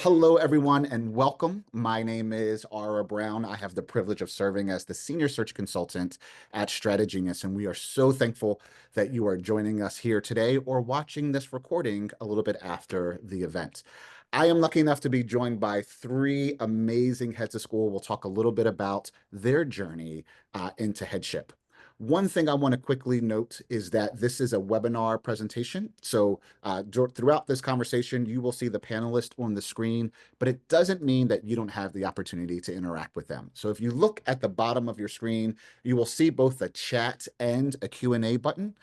Hello, everyone, and welcome. My name is Ara Brown. I have the privilege of serving as the Senior Search Consultant at Strategenius, and we are so thankful that you are joining us here today or watching this recording a little bit after the event. I am lucky enough to be joined by three amazing heads of school. We'll talk a little bit about their journey into headship. One thing I want to quickly note is that this is a webinar presentation. So throughout this conversation, you will see the panelist on the screen, but it doesn't mean that you don't have the opportunity to interact with them. So if you look at the bottom of your screen, you will see both a chat and a Q&A button.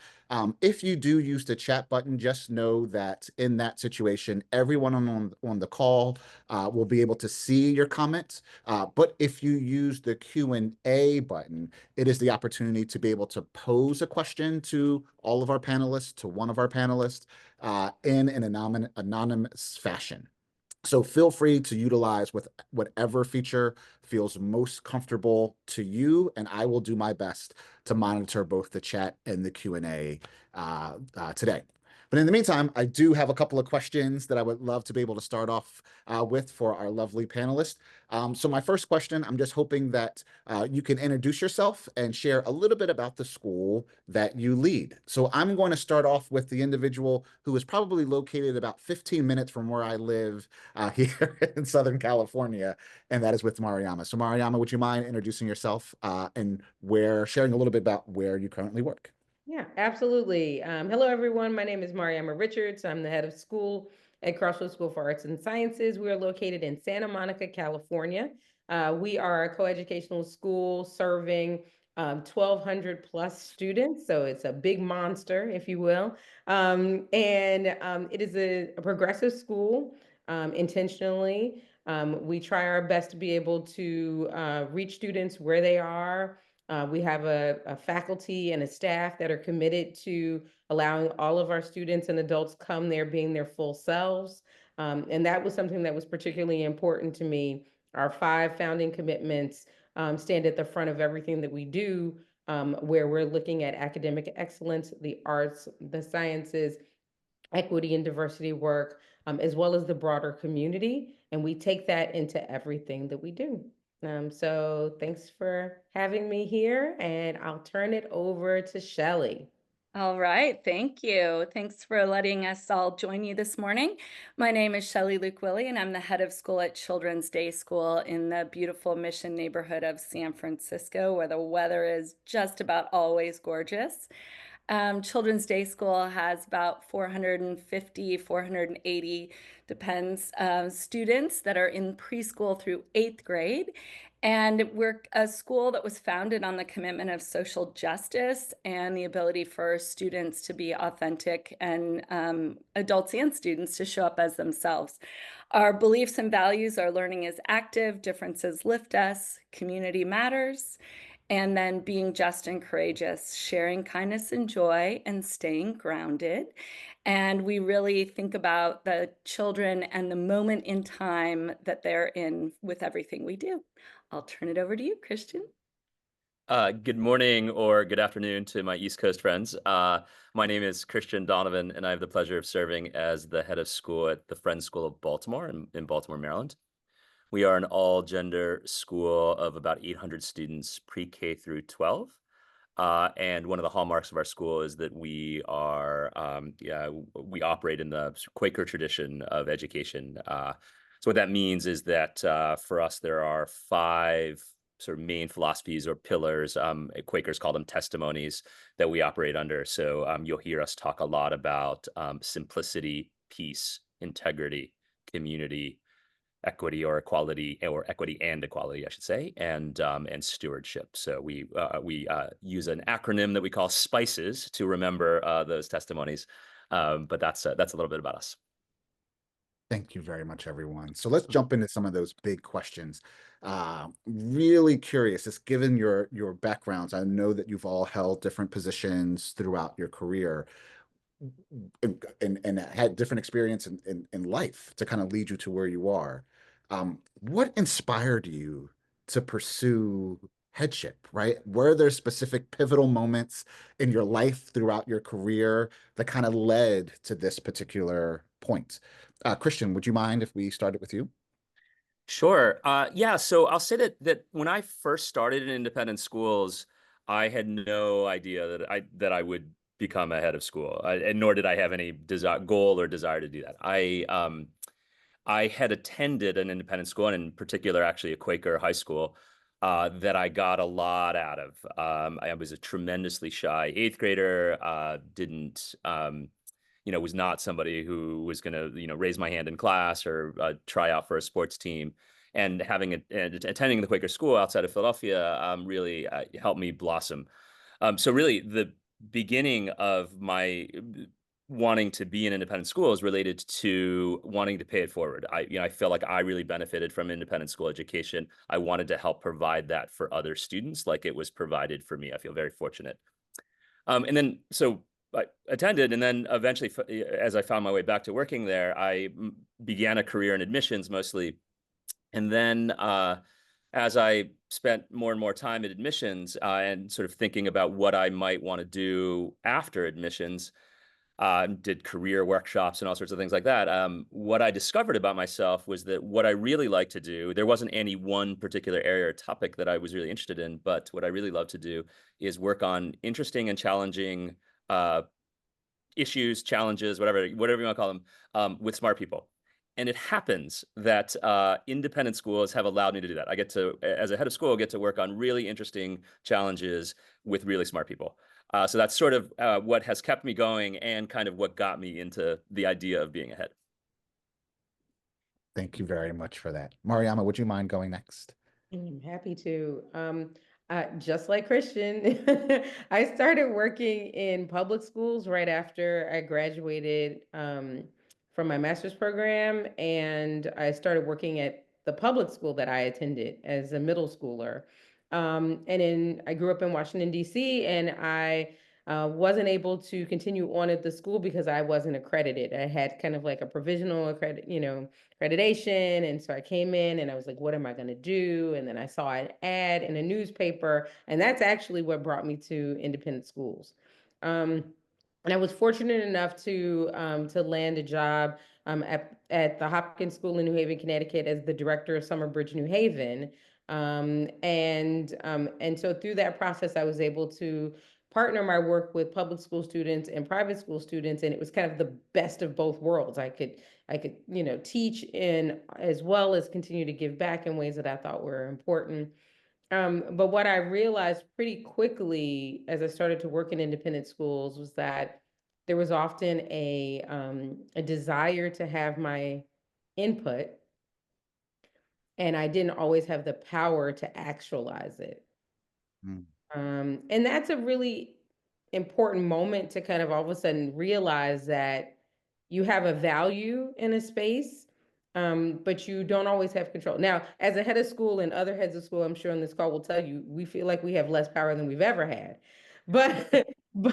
If you do use the chat button, just know that in that situation, everyone on the call will be able to see your comments. But if you use the Q&A button, it is the opportunity to be able to pose a question to all of our panelists, to one of our panelists, in an anonymous fashion. So feel free to utilize with whatever feature feels most comfortable to you, and I will do my best to monitor both the chat and the Q&A today. But in the meantime, I do have a couple of questions that I would love to be able to start off with for our lovely panelists. So my first question, I'm just hoping that you can introduce yourself and share a little bit about the school that you lead. So I'm going to start off with the individual who is probably located about 15 minutes from where I live here in Southern California, and that is with Mariama. So Mariama, would you mind introducing yourself and sharing a little bit about where you currently work? Yeah, absolutely. Hello, everyone. My name is Mariama Richards. I'm the head of school at Crossroads School for Arts and Sciences. We are located in Santa Monica, California. We are a coeducational school serving 1,200 plus students. So it's a big monster, if you will. It is a progressive school intentionally. We try our best to be able to reach students where they are. We have a faculty and a staff that are committed to allowing all of our students and adults come there being their full selves. And that was something that was particularly important to me. Our 5 founding commitments stand at the front of everything that we do, where we're looking at academic excellence, the arts, the sciences, equity and diversity work, as well as the broader community. And we take that into everything that we do. So thanks for having me here, and I'll turn it over to Shelley. All right, thank you. Thanks for letting us all join you this morning. My name is Shelley Luke Willie, and I'm the head of school at Children's Day School in the beautiful Mission neighborhood of San Francisco, where the weather is just about always gorgeous. Children's Day School has about 450, 480, depends, students that are in preschool through 8th grade. And we're a school that was founded on the commitment of social justice and the ability for students to be authentic and adults and students to show up as themselves. Our beliefs and values are learning is active, differences lift us, community matters, and then being just and courageous, sharing kindness and joy, and staying grounded. And we really think about the children and the moment in time that they're in with everything we do. I'll turn it over to you, Christian. Good morning or good afternoon to my East Coast friends. My name is Christian Donovan, and I have the pleasure of serving as the head of school at the Friends School of Baltimore in Baltimore, Maryland. We are an all-gender school of about 800 students, pre-K through 12. And one of the hallmarks of our school is that we operate in the Quaker tradition of education. So what that means is that for us, there are 5 sort of main philosophies or pillars. Quakers call them testimonies that we operate under. So you'll hear us talk a lot about simplicity, peace, integrity, community, equity or equality, or equity and equality, I should say, and stewardship. So we use an acronym that we call SPICES to remember those testimonies. But that's a little bit about us. Thank you very much, everyone. So let's jump into some of those big questions. Really curious, just given your backgrounds, I know that you've all held different positions throughout your career and had different experience in life to kind of lead you to where you are. What inspired you to pursue headship, right? Were there specific pivotal moments in your life throughout your career that kind of led to this particular point? Christian, would you mind if we started with you? Sure. Yeah. So I'll say that when I first started in independent schools, I had no idea that I would become a head of school, and nor did I have any goal or desire to do that. I had attended an independent school, and in particular, actually a Quaker high school, that I got a lot out of. I was a tremendously shy eighth grader. Didn't was not somebody who was going to raise my hand in class or try out for a sports team. And attending the Quaker school outside of Philadelphia really helped me blossom. So really, the beginning of my wanting to be in independent school is related to wanting to pay it forward. I feel like I really benefited from independent school education. I wanted to help provide that for other students, like it was provided for me. I feel very fortunate. And then so I attended, and then eventually, as I found my way back to working there, I began a career in admissions mostly. And then as I spent more and more time at admissions and sort of thinking about what I might want to do after admissions, did career workshops and all sorts of things like that. What I discovered about myself was that what I really like to do, there wasn't any one particular area or topic that I was really interested in, but what I really love to do is work on interesting and challenging issues, challenges, whatever you want to call them, with smart people. And it happens that independent schools have allowed me to do that. I get to, as a head of school, get to work on really interesting challenges with really smart people. So that's sort of what has kept me going and kind of what got me into the idea of being a head. Thank you very much for that. Mariama, would you mind going next? Happy to. Just like Christian, I started working in public schools right after I graduated from my master's program, and I started working at the public school that I attended as a middle schooler. I grew up in Washington, D.C., and I wasn't able to continue on at the school because I wasn't accredited. I had kind of like a provisional accreditation. And so I came in and I was like, what am I going to do? And then I saw an ad in a newspaper. And that's actually what brought me to independent schools. Um, and I was fortunate enough to land a job at the Hopkins School in New Haven, Connecticut, as the director of Summerbridge New Haven. And so through that process, I was able to partner my work with public school students and private school students, and it was kind of the best of both worlds. I could teach in as well as continue to give back in ways that I thought were important. But what I realized pretty quickly as I started to work in independent schools was that there was often a desire to have my input, and I didn't always have the power to actualize it. Mm. And that's a really important moment to kind of all of a sudden realize that you have a value in a space, but you don't always have control. Now, as a head of school and other heads of school, I'm sure on this call will tell you, we feel like we have less power than we've ever had. But we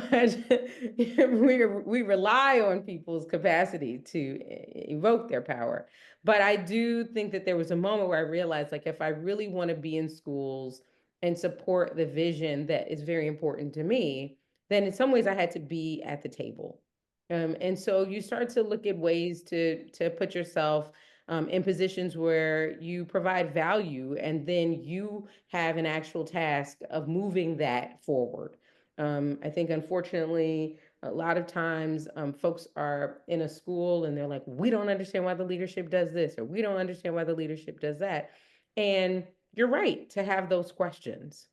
rely on people's capacity to evoke their power. But I do think that there was a moment where I realized, like, if I really want to be in schools and support the vision that is very important to me, then in some ways I had to be at the table. And so you start to look at ways to put yourself in positions where you provide value, and then you have an actual task of moving that forward. I think, unfortunately, a lot of times folks are in a school and they're like, we don't understand why the leadership does this, or we don't understand why the leadership does that. And you're right to have those questions.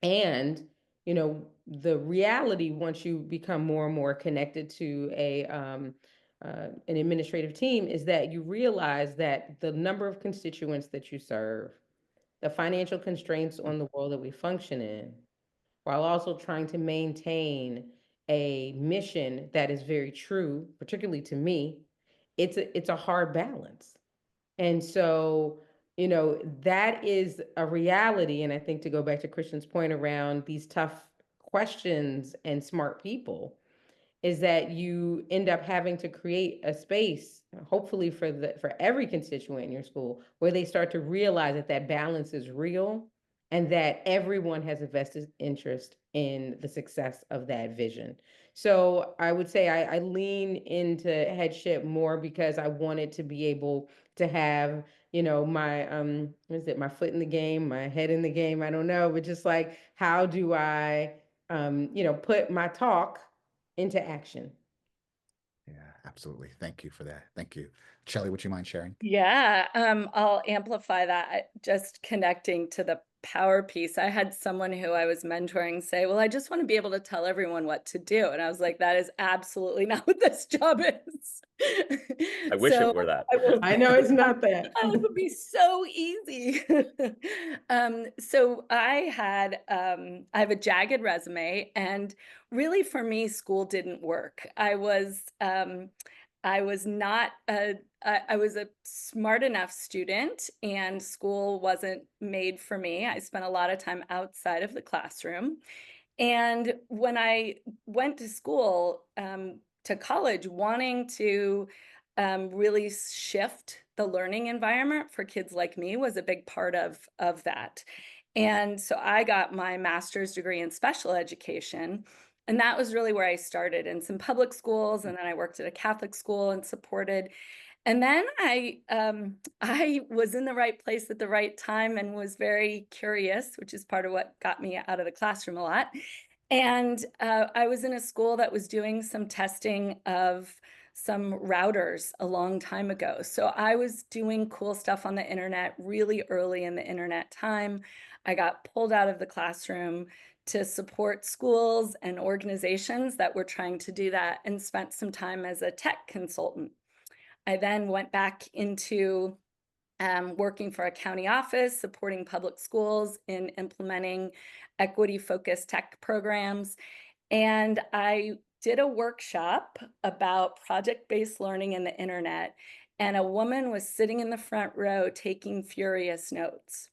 And the reality, once you become more and more connected to an administrative team, is that you realize that the number of constituents that you serve, the financial constraints on the world that we function in, while also trying to maintain a mission that is very true, particularly to me, it's a hard balance. And so, that is a reality. And I think, to go back to Christian's point around these tough questions and smart people, is that you end up having to create a space, hopefully for every constituent in your school, where they start to realize that that balance is real and that everyone has a vested interest in the success of that vision. So I would say I lean into headship more because I wanted to be able to have, my what is it, my foot in the game, my head in the game, I don't know, but just like, how do I put my talk into action? Yeah, absolutely. Thank you for that. Thank you. Shelley, would you mind sharing? Yeah, I'll amplify that, just connecting to the power piece. I had someone who I was mentoring say, "Well, I just want to be able to tell everyone what to do." And I was like, "That is absolutely not what this job is." I wish it So were that. I will I know it's not that. oh, it would be so easy. So I have a jagged resume, and really for me, school didn't work. I was not a I was a smart enough student, and school wasn't made for me. I spent a lot of time outside of the classroom. And when I went to school, to college, wanting to really shift the learning environment for kids like me was a big part of that. And so I got my master's degree in special education. And that was really where I started in some public schools. And then I worked at a Catholic school and supported. And then I was in the right place at the right time and was very curious, which is part of what got me out of the classroom a lot. And I was in a school that was doing some testing of some routers a long time ago. So I was doing cool stuff on the internet really early in the internet time. I got pulled out of the classroom to support schools and organizations that were trying to do that, and spent some time as a tech consultant. I then went back into working for a county office, supporting public schools in implementing equity-focused tech programs. And I did a workshop about project-based learning in the internet, and a woman was sitting in the front row taking furious notes.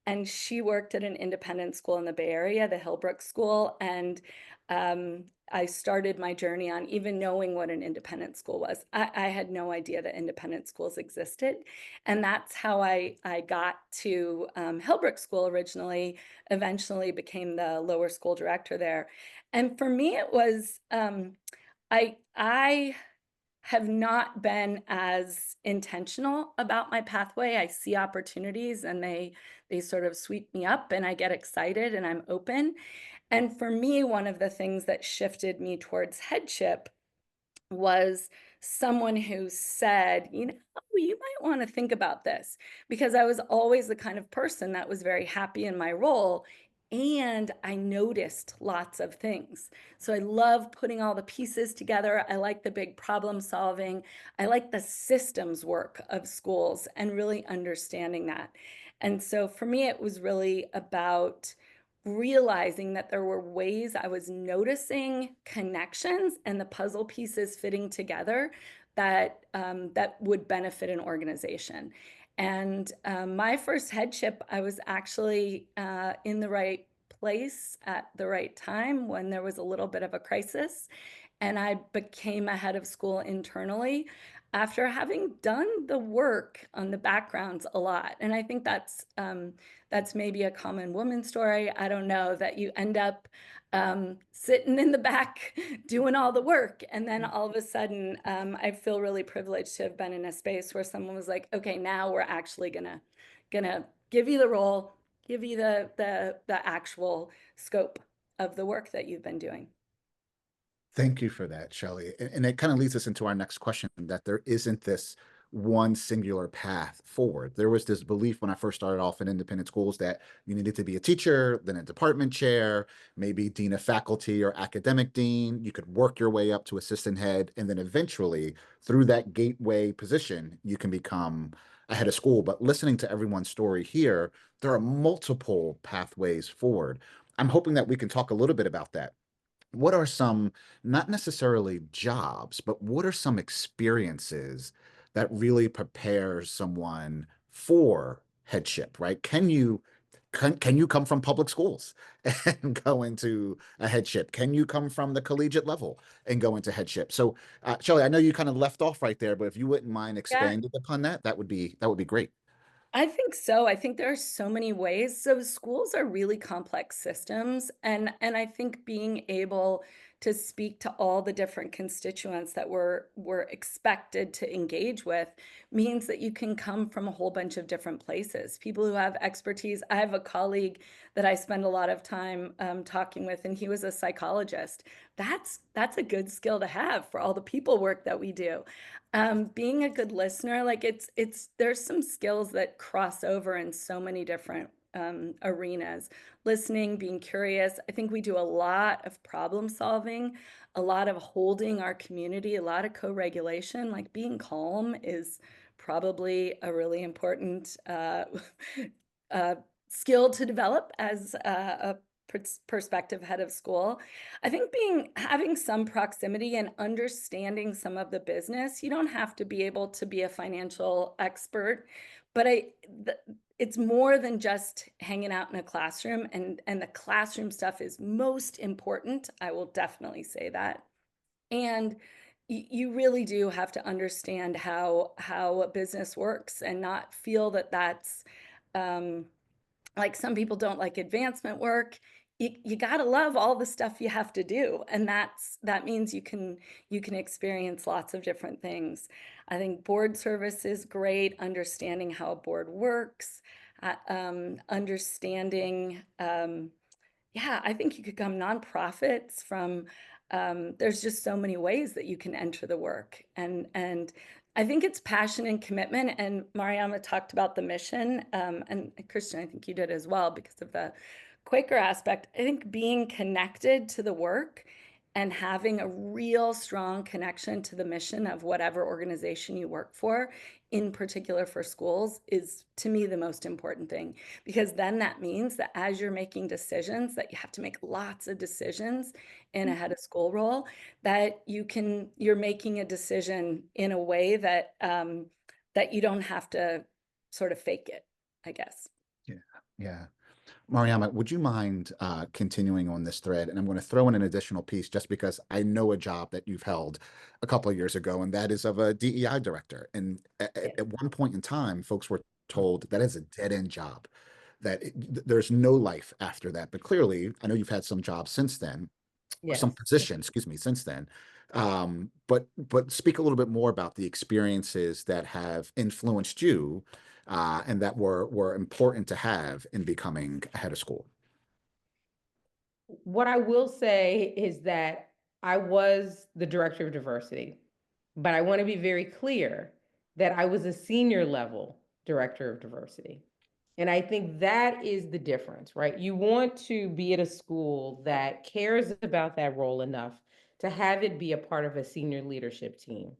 And she worked at an independent school in the Bay Area, the Hillbrook School, and I started my journey on even knowing what an independent school was. I had no idea that independent schools existed, and that's how I got to Hillbrook School originally, eventually became the lower school director there. And for me, it was, I have not been as intentional about my pathway. I see opportunities and they sort of sweep me up, and I get excited and I'm open. And for me, one of the things that shifted me towards headship was someone who said, "Oh, you might want to think about this," because I was always the kind of person that was very happy in my role. And I noticed lots of things. So I love putting all the pieces together. I like the big problem solving. I like the systems work of schools and really understanding that. And so for me, it was really about realizing that there were ways I was noticing connections and the puzzle pieces fitting together that that would benefit an organization. And my first headship, I was actually in the right place at the right time when there was a little bit of a crisis, and I became a head of school internally after having done the work on the backgrounds a lot. And I think that's maybe a common woman story. I don't know, that you end up sitting in the back doing all the work, and then all of a sudden, I feel really privileged to have been in a space where someone was like, "Okay, now we're actually gonna give you the role, give you the actual scope of the work that you've been doing." Thank you for that, Shelley. And it kind of leads us into our next question, that there isn't this one singular path forward. There was this belief when I first started off in independent schools that you needed to be a teacher, then a department chair, maybe dean of faculty or academic dean. You could work your way up to assistant head, and then eventually, through that gateway position, you can become a head of school. But listening to everyone's story here, there are multiple pathways forward. I'm hoping that we can talk a little bit about that. What are some, not necessarily jobs, but what are some experiences that really prepare someone for headship, right? Can you come from public schools and go into a headship? Can you come from the collegiate level and go into headship? So, Shelley, I know you kind of left off right there, but if you wouldn't mind Yeah. expanding upon that, that would be great. I think so. I think there are so many ways. So schools are really complex systems, and I think being able to speak to all the different constituents that we're expected to engage with means that you can come from a whole bunch of different places. People who have expertise. I have a colleague that I spend a lot of time talking with, and he was a psychologist. That's a good skill to have for all the people work that we do. Being a good listener, like it's there's some skills that cross over in so many different arenas. Listening, being curious. I think we do a lot of problem solving, a lot of holding our community, a lot of co-regulation. Like being calm is probably a really important uh, skill to develop as a perspective head of school. I think having some proximity and understanding some of the business, you don't have to be able to be a financial expert, but it's more than just hanging out in a classroom, and the classroom stuff is most important. I will definitely say that. And you really do have to understand how a business works and not feel that that's um, like some people don't like advancement work. You got to love all the stuff you have to do, and that means you can experience lots of different things. I think board service is great, understanding how a board works, understanding yeah, I think you could come nonprofits from there's just so many ways that you can enter the work. And I think it's passion and commitment. And Mariama talked about the mission. And Christian, I think you did as well because of the Quaker aspect. I think being connected to the work and having a real strong connection to the mission of whatever organization you work for, in particular for schools, is to me the most important thing, because then that means that as you're making decisions, that you have to make lots of decisions in a head of school role, that you're making a decision in a way that that you don't have to sort of fake it, I guess. Yeah. Yeah. Mariama, would you mind continuing on this thread? And I'm going to throw in an additional piece just because I know a job that you've held a couple of years ago, and that is of a DEI director. And Yeah. at one point in time, folks were told that is a dead-end job, that there's no life after that. But clearly, I know you've had some jobs since then, or some Yes. positions, excuse me, since then. But speak a little bit more about the experiences that have influenced you and that were important to have in becoming a head of school. What I will say is that I was the director of diversity, but I want to be very clear that I was a senior level director of diversity. And I think that is the difference, right? You want to be at a school that cares about that role enough to have it be a part of a senior leadership team.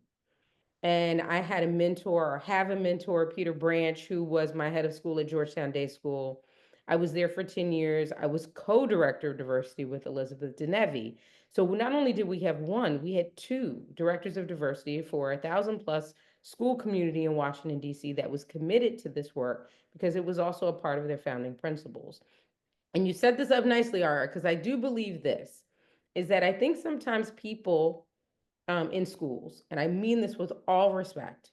And I had a mentor, or have a mentor, Peter Branch, who was my head of school at Georgetown Day School. I was there for 10 years. I was co-director of diversity with Elizabeth Denevi. So not only did we have one, we had two directors of diversity for 1,000 plus school community in Washington, D.C. that was committed to this work because it was also a part of their founding principles. And you set this up nicely, Ara, because I do believe this, is that I think sometimes people in schools, and I mean this with all respect,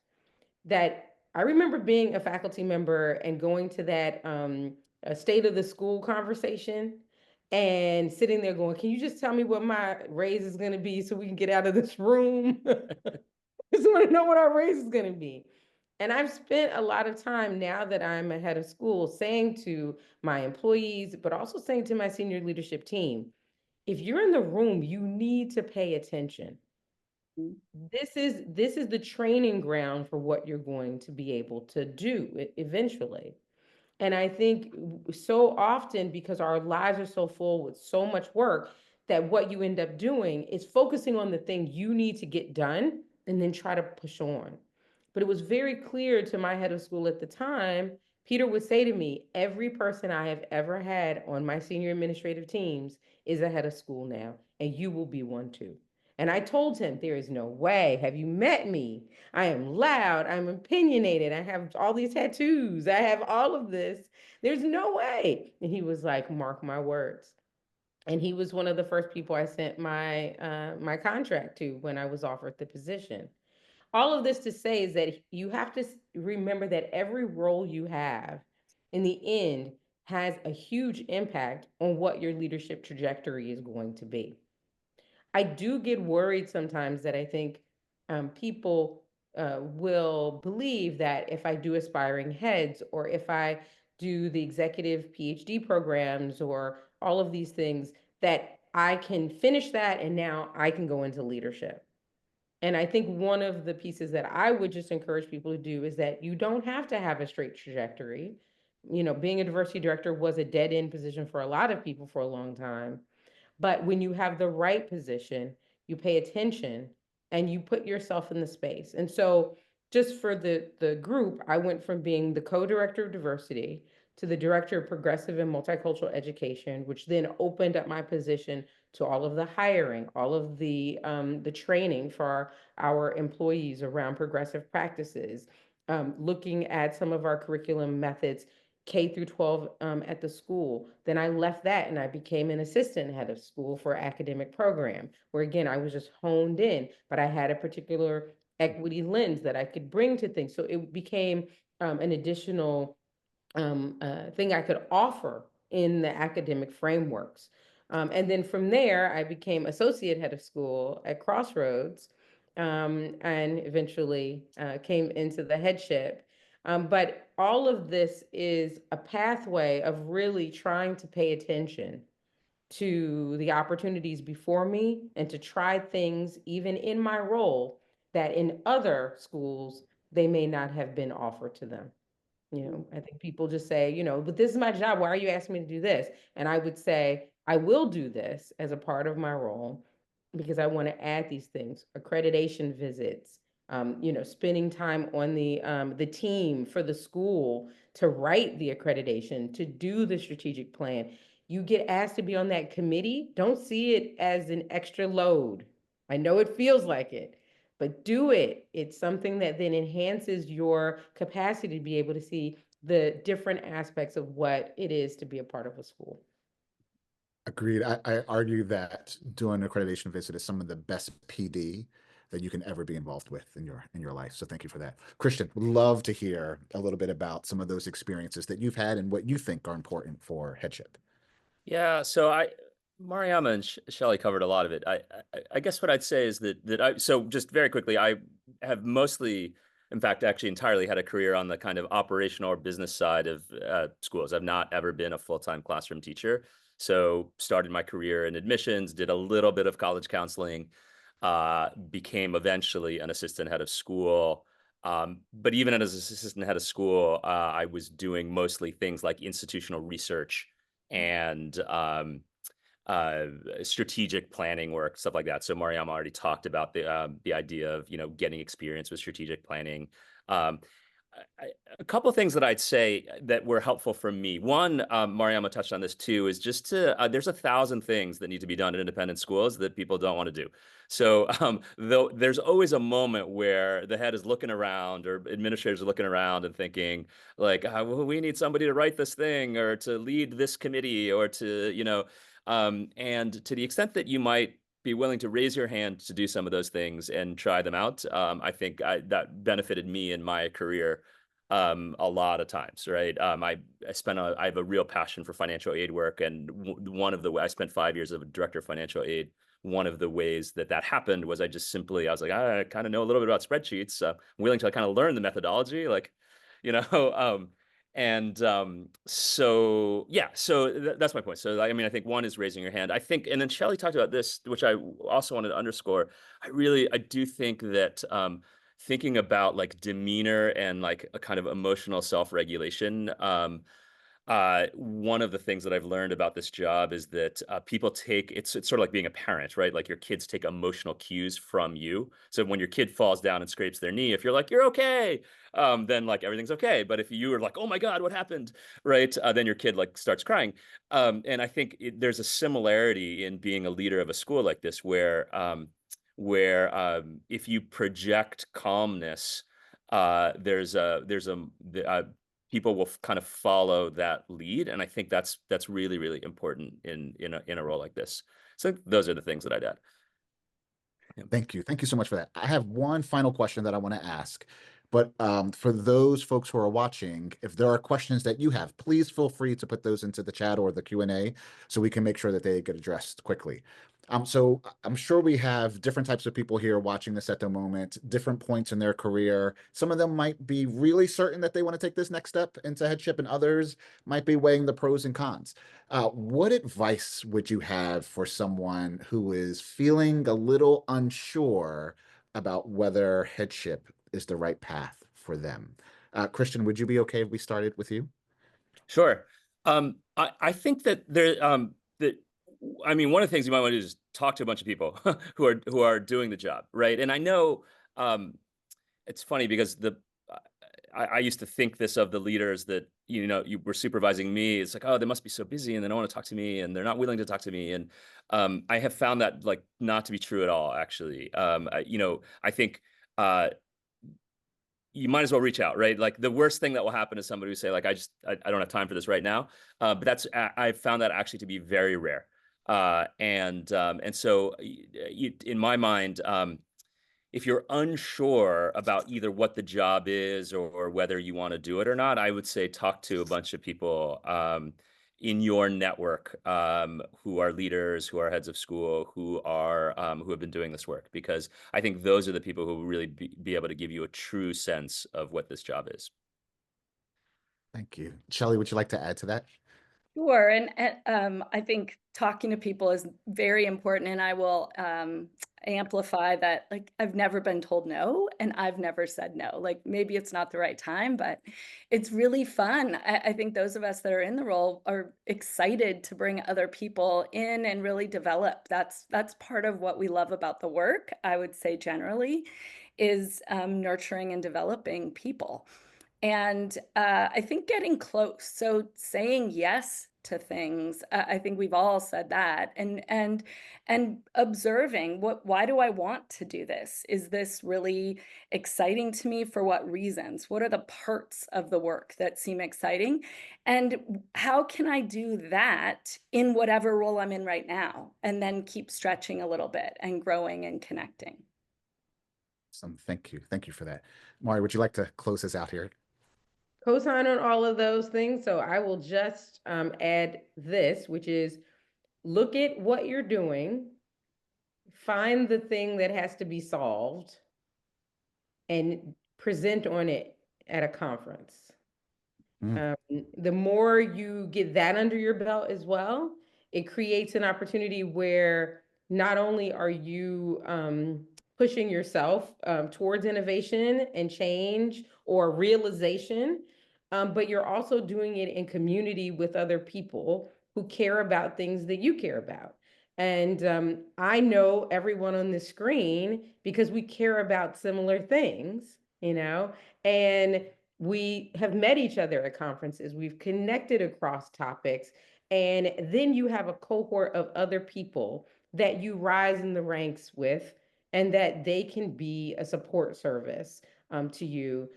that I remember being a faculty member and going to that state of the school conversation and sitting there going, can you just tell me what my raise is going to be so we can get out of this room? I just want to know what our raise is going to be. And I've spent a lot of time now that I'm a head of school saying to my employees, but also saying to my senior leadership team, if you're in the room, you need to pay attention. This is the training ground for what you're going to be able to do eventually. And I think so often, because our lives are so full with so much work, that what you end up doing is focusing on the thing you need to get done and then try to push on. But it was very clear to my head of school at the time. Peter would say to me, every person I have ever had on my senior administrative teams is a head of school now, and you will be one too. And I told him, there is no way. Have you met me? I am loud. I'm opinionated. I have all these tattoos. I have all of this. There's no way. And he was like, mark my words. And he was one of the first people I sent my contract to when I was offered the position. all of this to say is that you have to remember that every role you have in the end has a huge impact on what your leadership trajectory is going to be. I do get worried sometimes that I think people will believe that if I do aspiring heads, or if I do the executive PhD programs or all of these things, that I can finish that and now I can go into leadership. And I think one of the pieces that I would just encourage people to do is that you don't have to have a straight trajectory. You know, being a diversity director was a dead end position for a lot of people for a long time. But when you have the right position, you pay attention and you put yourself in the space. And so just for the group, I went from being the co-director of diversity to the director of progressive and multicultural education, which then opened up my position to all of the hiring, all of the training for our employees around progressive practices, looking at some of our curriculum methods K through 12 at the school. Then I left that and I became an assistant head of school for academic program, where again, I was just honed in, but I had a particular equity lens that I could bring to things. So it became an additional thing I could offer in the academic frameworks. And then from there, I became associate head of school at Crossroads, and eventually came into the headship. But all of this is a pathway of really trying to pay attention to the opportunities before me and to try things even in my role that in other schools they may not have been offered to them. You know, I think people just say, you know, but this is my job. Why are you asking me to do this? And I would say, I will do this as a part of my role because I want to add these things, accreditation visits, you know, spending time on the team for the school to write the accreditation, to do the strategic plan. You get asked to be on that committee. Don't see it as an extra load. I know it feels like it, but do it. It's something that then enhances your capacity to be able to see the different aspects of what it is to be a part of a school. Agreed. I argue that doing an accreditation visit is some of the best PD that you can ever be involved with in your life. So thank you for that. Christian, would love to hear a little bit about some of those experiences that you've had and what you think are important for headship. Yeah, so Mariama and Shelley covered a lot of it. I guess what I'd say is so just very quickly, I have mostly, in fact, actually entirely had a career on the kind of operational or business side of schools. I've not ever been a full-time classroom teacher. So started my career in admissions, did a little bit of college counseling, became eventually an assistant head of school. But even as an assistant head of school, I was doing mostly things like institutional research and strategic planning work, stuff like that. So Mariama already talked about the idea of, you know, getting experience with strategic planning. Um, a couple of things that I'd say that were helpful for me. One, Mariama touched on this too, is just there's 1,000 things that need to be done in independent schools that people don't want to do. So though there's always a moment where the head is looking around or administrators are looking around and thinking like, well, we need somebody to write this thing or to lead this committee or to, you know, and to the extent that you might be willing to raise your hand to do some of those things and try them out. I think that benefited me in my career a lot of times, right? I have a real passion for financial aid work, and I spent 5 years as a director of financial aid. One of the ways that happened was I was like, I kind of know a little bit about spreadsheets. I'm willing to kind of learn the methodology, like, you know, so yeah, so that's my point. So I mean, I think one is raising your hand. I think, and then Shelley talked about this, which I also wanted to underscore. I do think that thinking about like demeanor and like a kind of emotional self-regulation, one of the things that I've learned about this job is that people take it's sort of like being a parent, right? Like your kids take emotional cues from you. So when your kid falls down and scrapes their knee, if you're like, you're okay, then like everything's okay. But if you are like, oh my God, what happened? Right? Then your kid like starts crying. And I think there's a similarity in being a leader of a school like this where if you project calmness, people will kind of follow that lead, and I think that's really really important in a role like this. So those are the things that I'd add. Thank you. Thank you so much for that. I have one final question that I want to ask. But for those folks who are watching, if there are questions that you have, please feel free to put those into the chat or the Q&A so we can make sure that they get addressed quickly. So I'm sure we have different types of people here watching this at the moment, different points in their career. Some of them might be really certain that they want to take this next step into headship, and others might be weighing the pros and cons. What advice would you have for someone who is feeling a little unsure about whether headship is the right path for them? Christian, would you be okay if we started with you? Sure. I think that I mean, one of the things you might want to do is talk to a bunch of people who are doing the job, right? And I know it's funny because I used to think this of the leaders that you were supervising me. It's like, oh, they must be so busy and they don't want to talk to me and they're not willing to talk to me. And I have found that like not to be true at all, actually. I think you might as well reach out, right? Like the worst thing that will happen is somebody who say like, I don't have time for this right now. But I found that actually to be very rare. And so in my mind, if you're unsure about either what the job is or whether you want to do it or not, I would say talk to a bunch of people in your network who are leaders, who are heads of school, who have been doing this work, because I think those are the people who will really be able to give you a true sense of what this job is. Thank you. Shelley, would you like to add to that? Sure, and I think talking to people is very important, and I will amplify that. Like, I've never been told no, and I've never said no. Like, maybe it's not the right time, but it's really fun. I think those of us that are in the role are excited to bring other people in and really develop. That's part of what we love about the work. I would say generally, is nurturing and developing people. And I think getting close, so saying yes to things. I think we've all said that, and observing why do I want to do this? Is this really exciting to me? For what reasons? What are the parts of the work that seem exciting? And how can I do that in whatever role I'm in right now? And then keep stretching a little bit and growing and connecting. Thank you. Thank you for that. Mari, would you like to close us out here? Co-sign on all of those things. So I will just add this, which is look at what you're doing, find the thing that has to be solved, and present on it at a conference. The more you get that under your belt as well, it creates an opportunity where not only are you pushing yourself towards innovation and change or realization, but you're also doing it in community with other people who care about things that you care about. And I know everyone on the screen because we care about similar things, and we have met each other at conferences. We've connected across topics. And then you have a cohort of other people that you rise in the ranks with, and that they can be a support service to you.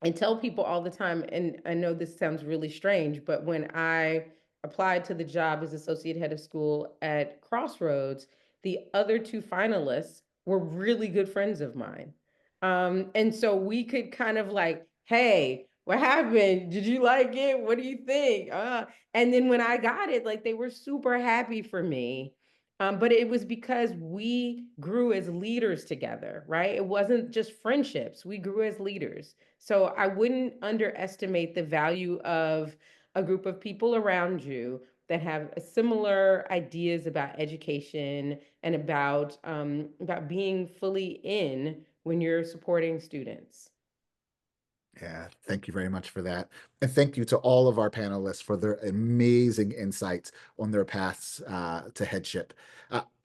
I tell people all the time, and I know this sounds really strange, but when I applied to the job as associate head of school at Crossroads, the other two finalists were really good friends of mine. And so we could kind of like, hey, what happened? Did you like it? What do you think? And then when I got it, like they were super happy for me. But it was because we grew as leaders together, right? It wasn't just friendships. We grew as leaders. So I wouldn't underestimate the value of a group of people around you that have similar ideas about education and about being fully in when you're supporting students. Yeah, thank you very much for that. And thank you to all of our panelists for their amazing insights on their paths to headship.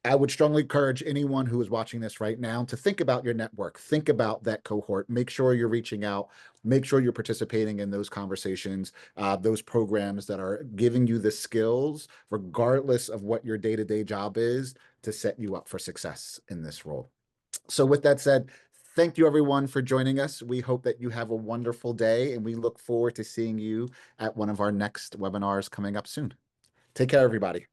I would strongly encourage anyone who is watching this right now to think about your network, think about that cohort, make sure you're reaching out, make sure you're participating in those conversations, those programs that are giving you the skills, regardless of what your day-to-day job is, to set you up for success in this role. So with that said, thank you everyone for joining us. We hope that you have a wonderful day, and we look forward to seeing you at one of our next webinars coming up soon. Take care, everybody.